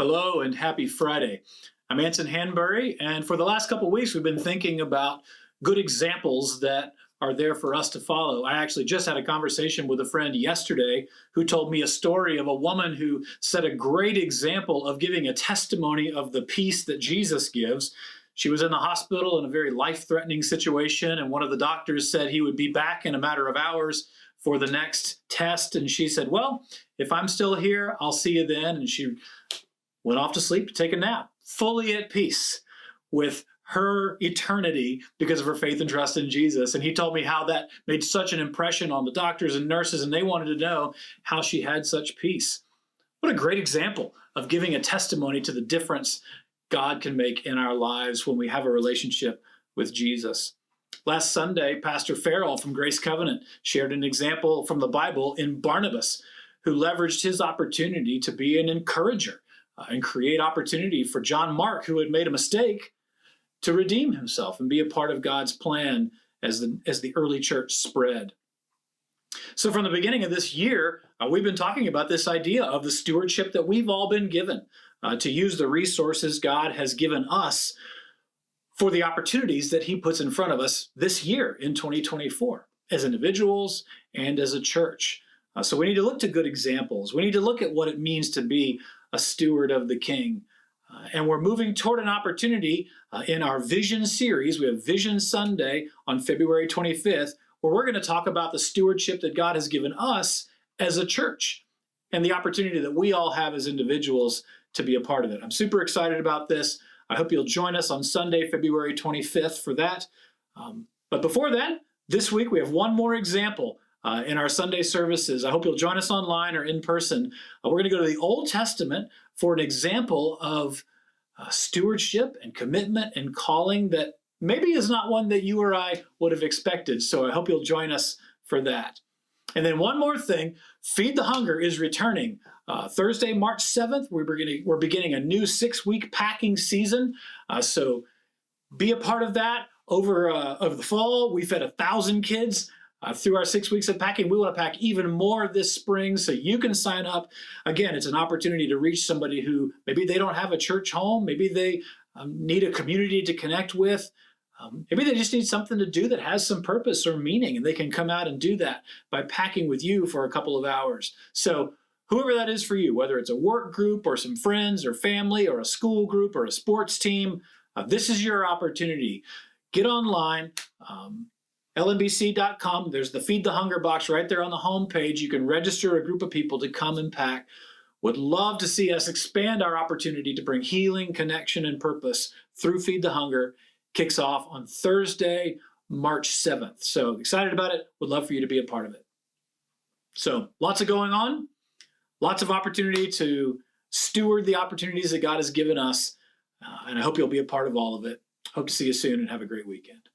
Hello and happy Friday. I'm Anson, and for the last couple of weeks, we've been thinking about good examples that are there for us to follow. I actually just had a conversation with a friend yesterday who told me a story of a woman who set a great example of giving a testimony of the peace that Jesus gives. She was in the hospital in a very life-threatening situation, and one of the doctors said he would be back in a matter of hours for the next test. And she said, "Well, if I'm still here, I'll see you then." And she went off to sleep to take a nap, fully at peace with her eternity because of her faith and trust in Jesus. And he told me how that made such an impression on the doctors and nurses, and they wanted to know how she had such peace. What a great example of giving a testimony to the difference God can make in our lives when we have a relationship with Jesus. Last Sunday, Pastor Farrell from Grace Covenant shared an example from the Bible in Barnabas, who leveraged his opportunity to be an encourager and create opportunity for John Mark, who had made a mistake, to redeem himself and be a part of God's plan as the early church spread. So from the beginning of this year, we've been talking about this idea of the stewardship that we've all been given to use the resources God has given us for the opportunities that he puts in front of us this year in 2024 as individuals and as a church. So we need to look to good examples. We need to look at what it means to be a steward of the King. And we're moving toward an opportunity in our Vision series. We have Vision Sunday on February 25th, where we're going to talk about the stewardship that God has given us as a church and the opportunity that we all have as individuals to be a part of it. I'm super excited about this. I hope you'll join us on Sunday, February 25th for that. But before then, this week we have one more example in our Sunday services. I hope you'll join us online or in person. We're going to go to the Old Testament for an example of stewardship and commitment and calling that maybe is not one that you or I would have expected. So I hope you'll join us for that. And then one more thing, Feed the Hunger is returning. Thursday, March 7th, we're beginning a new 6-week packing season. So be a part of that. Over the fall, we fed 1,000 kids. Through our 6 weeks of packing. We want to pack even more this spring, so you can sign up. Again, it's an opportunity to reach somebody who maybe they don't have a church home, maybe they need a community to connect with, maybe they just need something to do that has some purpose or meaning, and they can come out and do that by packing with you for a couple of hours. So whoever that is for you, whether it's a work group or some friends or family or a school group or a sports team, this is your opportunity. Get online. LNBC.com, there's the Feed the Hunger box right there on the homepage. You can register a group of people to come and pack. Would love to see us expand our opportunity to bring healing, connection, and purpose through Feed the Hunger. Kicks off on Thursday, March 7th. So excited about it. Would love for you to be a part of it. So lots of going on, lots of opportunity to steward the opportunities that God has given us. And I hope you'll be a part of all of it. Hope to see you soon and have a great weekend.